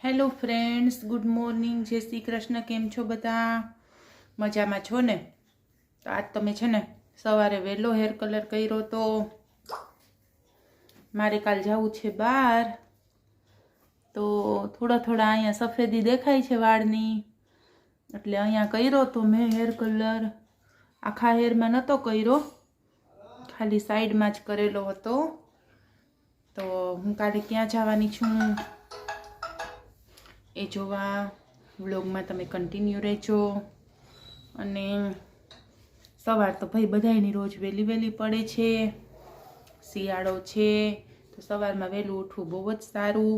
Hello friends, good morning, જય શ્રી કૃષ્ણ. કેમ છો બધા? મજામાં છો ને? તો આજ તમે છે ને સવારે વહેલો હેર કલર કર્યો તો મારે કાલ જવું છે બહાર, તો થોડા અહીંયા સફેદી દેખાય છે વાળની, એટલે અહીંયા કર્યો તો મેં હેર કલર. આખા હેરમાં નહોતો કર્યો, ખાલી સાઈડમાં જ કરેલો હતો. તો હું કાલે ક્યાં જવાની છું એ જોવા વ્લોગમાં તમે કન્ટિન્યુ રહેજો. અને સવાર તો ભાઈ બધાયની રોજ વહેલી પડે છે, શિયાળો છે તો સવારમાં વહેલું ઉઠવું બહુ જ સારું.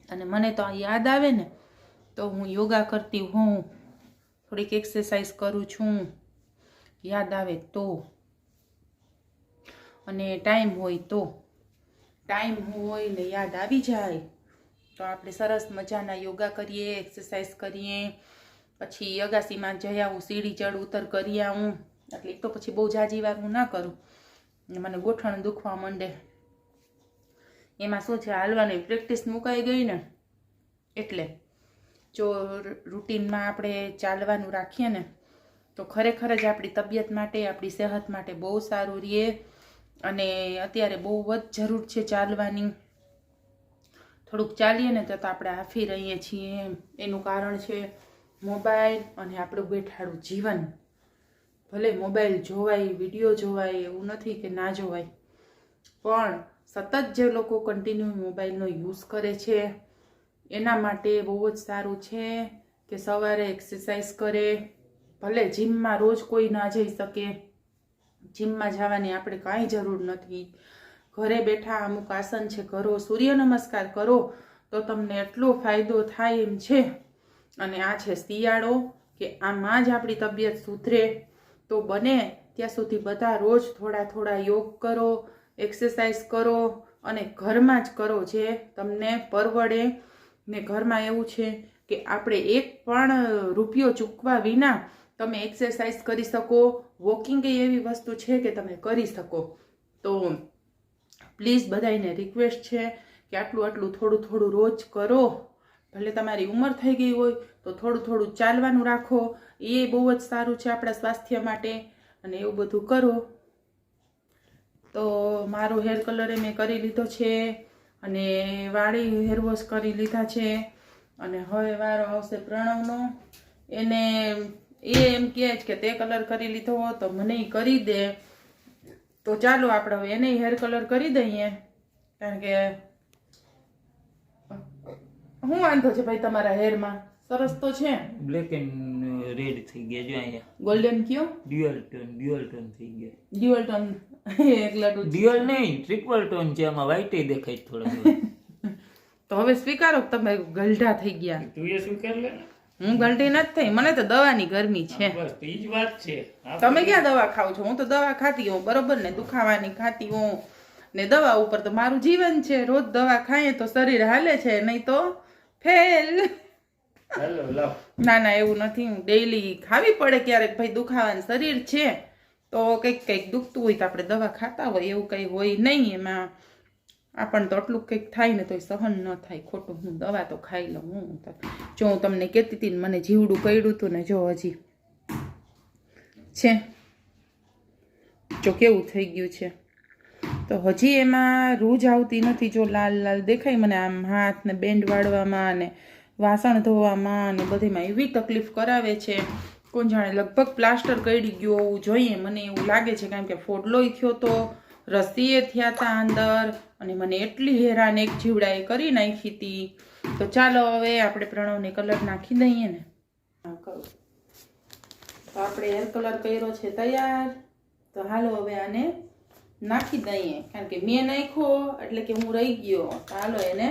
અને મને તો યાદ આવે ને તો હું યોગા કરતી હોઉં, થોડીક એક્સરસાઇઝ કરું છું યાદ આવે તો, અને ટાઈમ હોય ને યાદ આવી જાય તો આપણે સરસ મજાના યોગા કરીએ, એક્સરસાઇઝ કરીએ. પછી અગાસીમાં જઈ આવું, સીડી ચડ ઉતર કરી આવું. એટલે તો પછી બહુ જાજી વાર હું ના કરું, મને ગોઠણ દુખવા માંડે. એમાં શું છે, હાલવાની પ્રેક્ટિસ મુકાઈ ગઈ ને, એટલે જો રૂટીનમાં આપણે ચાલવાનું રાખીએ ને તો ખરેખર જ આપણી તબિયત માટે, આપણી સેહત માટે બહુ સારું રહે. અને અત્યારે બહુ જ જરૂર છે ચાલવાની. થોડુંક ચાલીએ ને તો આપણે આફી રહીએ છીએ. એનું કારણ છે મોબાઈલ અને આપણું બેઠાડું જીવન. ભલે મોબાઈલ જોવાય, વિડીયો જોવાય, એવું નથી કે ના જોવાય, પણ સતત જે લોકો કન્ટિન્યુ મોબાઈલનો યુઝ કરે છે એના માટે બહુ જ સારું છે કે સવારે એક્સરસાઇઝ કરે. ભલે જીમમાં રોજ કોઈ ના જઈ શકે, જીમમાં જવાની આપણે કાંઈ જરૂર નથી. ઘરે બેઠા અમુક આસન છે કરો, સૂર્ય નમસ્કાર કરો તો તમને એટલો ફાયદો થાય એમ છે. અને આ છે શિયાળો કે આમાં જ આપણી તબિયત સુધરે. તો બને ત્યાં સુધી બધા રોજ થોડા યોગ કરો, એક્સરસાઇઝ કરો, અને ઘરમાં જ કરો જે તમને પરવડે. ને ઘરમાં એવું છે કે આપણે એક પણ રૂપિયો ચૂકવા વિના તમે એક્સરસાઇઝ કરી શકો. વોકિંગ એ એવી વસ્તુ છે કે તમે કરી શકો. તો પ્લીઝ બધાને રિક્વેસ્ટ છે કે આટલું થોડું રોજ કરો. ભલે તમારી ઉંમર થઈ ગઈ હોય તો થોડું ચાલવાનું રાખો, એ બહુ જ સારું છે આપણા સ્વાસ્થ્ય માટે. અને એવું બધું કરો. તો મારો હેર કલર મેં કરી લીધો છે, અને વાળી હેર વોશ કરી લીધા છે. અને હવે વારો આવશે પ્રણવનો. એને એમ કહે છે કે તે કલર કરી લીધો તો મને કરી દે. તો ચાલો આપણે હવે એને હેર કલર કરી દઈએ. કારણ કે શું વાંધો છે ભાઈ તમારા હેરમાં? સરસ તો છે. બ્લેક એન્ડ રેડ થઈ ગયા જો અહીંયા. ગોલ્ડન કયો? ડ્યુઅલ ટોન થઈ ગયા. ડ્યુઅલ ટોન એકલા ડ્યુઅલ નહીં, ટ્રિપલ ટોન છે. આમાં વ્હાઈટ દેખાય થોડા. તો હવે સ્વીકારો તમે ગલઢા થઈ ગયા. તું એ સ્વીકાર લે ને. હું ગલઢી નથી થઈ, મને તો દવાની ગરમી છે. બસ એ જ વાત છે. તમે ક્યાં દવા ખાવ છો? હું તો દવા ખાતી હોઉં, બરોબર ને? દુખાવાની ખાતી હોઉં ને દવા ઉપર તો મારું જીવન છે. રોજ દવા ખાઈએ તો શરીર હાલે છે, નહીં તો ફેલ. ના એવું નથી. હું ડેઈલી ખાવી પડે ક્યારેક. ભાઈ દુખાવાનું શરીર છે તો કંઈક દુખતું હોય તો આપણે દવા ખાતા હોય, એવું કંઈ હોય નહીં. એમાં આપણને તો એટલું કંઈક થાય ને તો સહન ન થાય. ખોટું હું દવા તો ખાઈ લઉં. હું જો હું તમને કહેતી હતી ને, મને જીવડું કર્યું હતું ને, જો હજી છે, જો કેવું થઈ ગયું છે. તો હજી એમાં રૂજ આવતી નથી. જો લાલ દેખાય મને આમ હાથ ને બેન્ડ વાળવામાં અને વાસણ ધોવામાં અને બધીમાં એવી તકલીફ કરાવે છે. કોણ જાણે લગભગ પ્લાસ્ટર કરી ગયો હોવું જોઈએ, મને એવું લાગે છે. કારણ કે ફોડલોય થયો તો, રસીએ થયા હતા અંદર, અને મને એટલી હેરાન એક જીવડાએ કરી નાખી હતી. તો ચાલો હવે આપણે પ્રણવને કલર નાખી દઈએ ને. તો આપણે હેર કલર કર્યો છે તૈયાર. તો હાલો હવે આને નાખી દઈએ. કારણ કે મેં નાખ્યો એટલે કે હું રહી ગયો. હાલો એને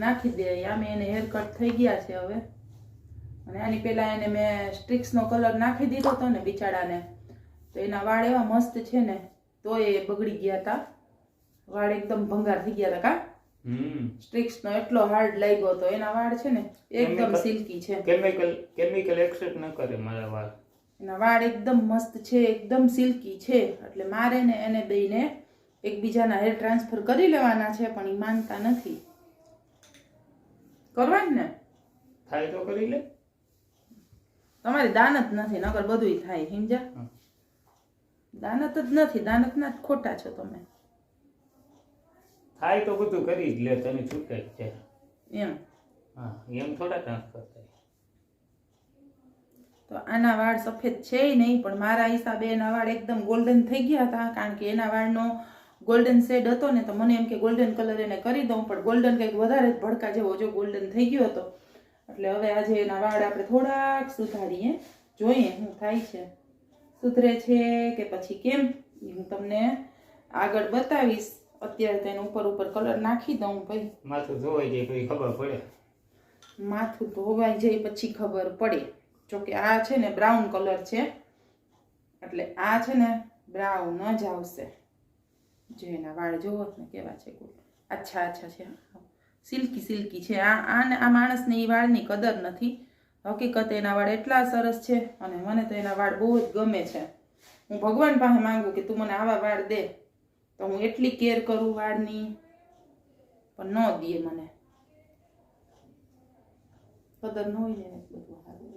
નાખી દે. આમે એને હેર કટ થઈ ગયા છે હવે. અને આની પહેલા એને મેં સ્ટ્રિક્સનો કલર નાખી દીધો હતો ને બિચારાને, તો એના વાળ એવા મસ્ત છે ને, તો એ બગડી ગયા હતા. વાળ એકદમ ભંગાર થઈ ગયા હતા. કા સ્ટ્રિક્સનો એટલો હાર્ડ લાગ્યો હતો. એના વાળ છે ને એકદમ સિલ્કી છે. કેમિકલ એક્સેપ્ટ ન કરે મારા વાળ. એના વાળ એકદમ મસ્ત છે, એકદમ સિલ્કી છે. એટલે મારે ને એને બેયને એકબીજાના હેર ટ્રાન્સફર કરી લેવાના છે, પણ એ માનતા નથી. કરવા જ ને થાય તો કરી લે. તમારી દાનત નથી, નકર બધુંય થાય. સમજ્યા? હમ. દાનત જ નથી, દાનતના જ ખોટા છો તમે. થાય તો બધું કરી જ લે, તને છૂટે જ છે. એમ હા, એમ થોડા ટ્રાન્સફર થાય. તો આના વાળ સફેદ છે નહીં, પણ મારા હિસાબે એના વાળ એકદમ ગોલ્ડન થઈ ગયા હતા, કારણ કે એના વાળનો ગોલ્ડન શેડ હતો ને, તો મને એમ કે ગોલ્ડન કલર એને કરી દઉં, પણ ગોલ્ડન કંઈક વધારે જ ભડકા જેવો જો ગોલ્ડન થઈ ગયો હતો. એટલે હવે આજે એના વાળ આપણે થોડાક સુધારીએ, જોઈએ શું થાય છે, સુધરે છે કે પછી કેમ, એ હું તમને આગળ બતાવીશ. અત્યારે તો એને ઉપર ઉપર કલર નાખી દઉં ભાઈ. માથું ધોવાઈ જાય પછી ખબર પડે. માથું ધોવાઈ જાય પછી ખબર પડે. જોકે આ છે ને બ્રાઉન કલર છે, એટલે આ છે ને બ્રાઉન જ આવશે. જો એના વાળ જોવો ને કેવા છે, અચ્છા અચ્છા છે, સિલ્કી સિલ્કી છે. આ માણસને એ વાળની કદર નથી. હકીકત એના વાળ એટલા સરસ છે, અને મને તો એના વાળ બહુ જ ગમે છે. હું ભગવાન પાસે માંગુ કે તું મને આવા વાળ દે, તો હું એટલી કેર કરું વાળની, પણ ન દે મને. કદર ન હોય ને બધું સારું.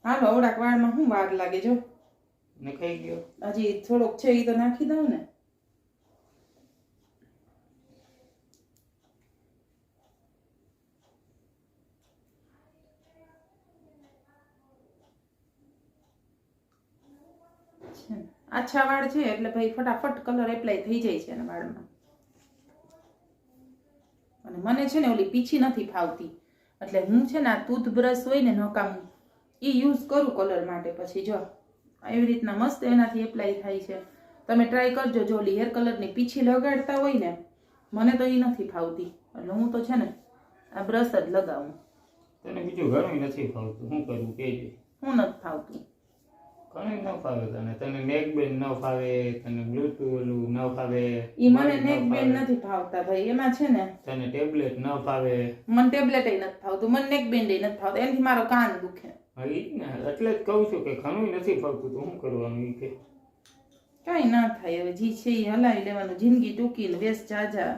હાલો, અવડાક વાળમાં શું વાર લાગે? જો નખાઈ ગયો. હજી થોડોક છે, એ તો નાખી દઉં ને. આછા વાળ છે એટલે ભાઈ ફટાફટ કલર એપ્લાય થઈ જાય છે એના વાળમાં. અને મને છે ને ઓલી પીછી નથી ફાવતી, એટલે હું છે ને આ ટૂથબ્રશ હોય ને નકામું, એ યુઝ કરું કલર માટે. પછી જો એવી રીતના મસ્ત એનાથી એપ્લાય થાય છે. તમે ટ્રાય કરજો. જો ઓલી હેર કલરની પીછી લગાડતા હોય ને, મને તો એ નથી ફાવતી, એટલે હું તો છે ને આ બ્રશ જ લગાવું. તને બીજું ઘણું નથી ફાવતું, શું કરવું કહેજે. હું નથી ફાવતું. ઘણું ન ફાવે તને. તને નેક બેન્ડ ન ફાવે, તને બ્લૂટૂથ ઓલું ન ફાવે. ઈ મને નેક બેન્ડ નથી ફાવતા ભાઈ. એમાં છે ને તને ટેબ્લેટ ન ફાવે. મને ટેબ્લેટ નથી ફાવતું, મને નેક બેન્ડ નથી ફાવતું. એનાથી મારો કાન દુખે. હા ઈ જ ને, એટલે જ કહું છું કે ઘણું નથી ફાવતું, તો શું કરવાનું ઈ કે. કઈ ના થાય, હવે જી છે એ હલાવી લેવાનું. જિંદગી ટૂંકી ને વ્યસ્ત જાજા.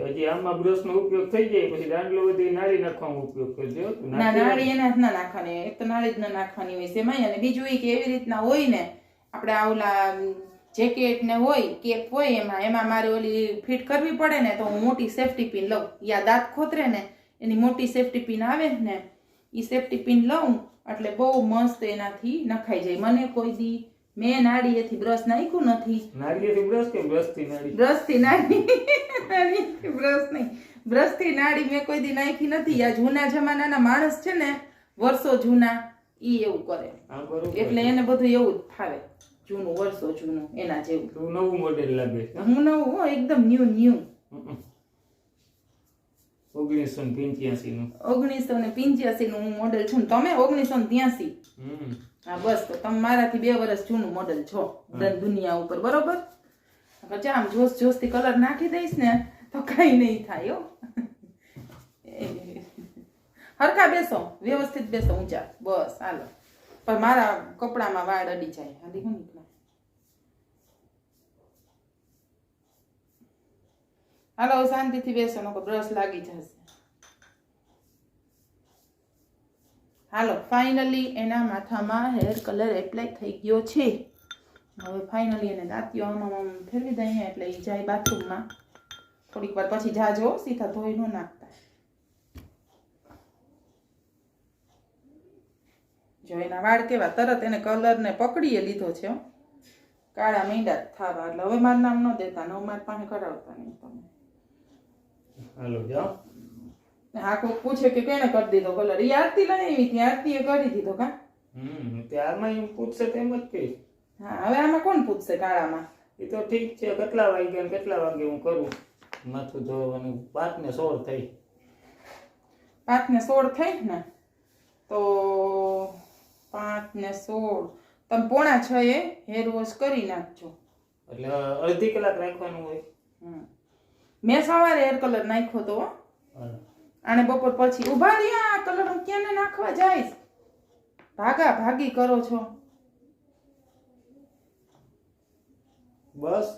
હજી આમાં બ્રશ નો ઉપયોગ થઈ જાય પછી દાંડલો બધી નાળી નાખવાનો ઉપયોગ કરજો. ના, નાળી એને જ ના નાખવાની. એક તો નાળી જ ના નાખવાની હોય સેમાય, અને બીજું એ કે એવી રીતના હોય ને, આપણે આ ઓલા જેકેટ ને હોય, કેપ હોય, એમાં મારે ઓલી ફિટ કરવી પડે ને, તો હું મોટી સેફટી પિન લઉં. યા દાંત ખોતરે ને એની મોટી સેફટી પિન આવે ને, એ સેફટી પિન લઉં એટલે બહુ મસ્ત એનાથી નખાઈ જાય. મને કોઈ દી મેં નાળીએથી બ્રશ નાખ્યું નથી. નાળીએથી બ્રશ કે બ્રશ થી નાળી? બ્રશ થી નાળી. બ્રશ નહીં, બ્રશ થી નાળી મેં કોઈ દી નાખી નથી. આ જૂના જમાનાના માણસ છે ને, વર્ષો જૂના, ઈ એવું કરે. એટલે એને બધું એવું જ ફાવે, જૂનું, વર્ષો જૂનું, એના જેવું. તું નવું મોડેલ લાગે. હું નવું હો, એકદમ ન્યૂ. 1985 નું. 1985 નું હું મોડેલ છું. તમે 1983. હા બસ, તો તમે મારાથી 2 વર્ષ જૂનું મોડેલ છો દુનિયા ઉપર, બરોબર? આમ જોશ થી કલર નાખી દઈશ ને તો કઈ નહીં થાય હો. હરખા બેસો, વ્યવસ્થિત બેસો, ઊંચા, બસ હાલો. પણ મારા કપડામાં વાળ અડી જાય. હાલી હું નીકળે. હાલો, શાંતિથી બેસો, નકો બ્રશ લાગી જશે. હાલો, ફાઇનલી એના માથામાં હેર કલર એપ્લાય થઈ ગયો છે. હવે ફાઇનલી એને દાંતીઓ આમાં ફેરવી દઈએ એટલે એ જાય બાથરૂમમાં. થોડીક વાર પછી જાજો, સીધા ધોઈ ન નાખતા. જો એના વાળ કેવા, તરત એને કલર ને પકડીએ લીધો છે, કાળા મીંડા થવા. એટલે હવે મારું નામ ન દેતા, નવ માર પાસે કરાવતા નહીં તમે. હાલો જાઓ. હા, કોઈ પૂછે કે કેને કરી દીધો કલર? એ આરતી લઈ આવી હતી, આરતીએ કરી દીધો કા? તે આમાં એમ પૂછશે તેમ જ કહીશ. હા, હવે આમાં કોણ પૂછશે કાળામાં? એ તો ઠીક છે, કેટલા વાગે કેટલા વાગે હું કરું માથું ધોવાનું? 5 ને 16 થઈ. 5 ને 16 થઈ ને, તો 5 ને 16 તમે 5:45 હેર વોશ કરી નાખજો. એટલે અડધી કલાક રાખવાનું હોય. મેં સવારે હેર કલર નાખ્યો તો, અને બપોર પછી. ઉભા રહ્યા, કલર હું ક્યાં નાખવા જઈશ? ભાગી કરો છો. બસ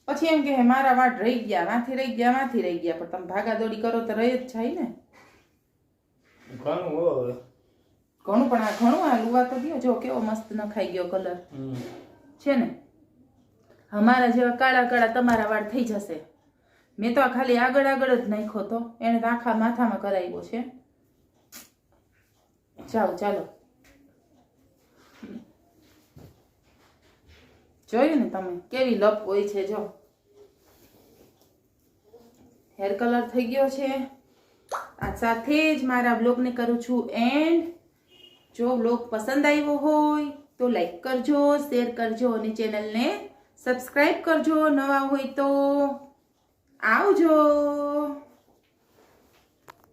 પછી એમ કે મારા વાળ રહી ગયા, માંથી રહી ગયા, માંથી રહી ગયા. પણ તમે ભાગાદોડી કરો તો રહી જ જાય ને. ઘણું હવે ઘણું, પણ આ ઘણું આ લુવા તો દ્યો. જો કેવો મસ્ત નખાઈ ગયો કલર છે ને. અમારા જેવા કાળા કાળા તમારા વાળ થઈ જશે. મેં તો આ ખાલી આગળ આગળ જ નાખ્યો તો, એને તો આખા માથામાં કરાવ્યો છે. જાઓ ચાલો, જોયું ને તમે કેવી લપ હોય છે. જો હેર કલર થઈ ગયો છે. આ સાથે જ મારા બ્લોગને કરું છું એન્ડ. જો બ્લોગ પસંદ આવ્યો હોય તો લાઈક કરજો, શેર કરજો અને ચેનલને સબસ્ક્રાઈબ કરજો નવા હોય તો. આવજો.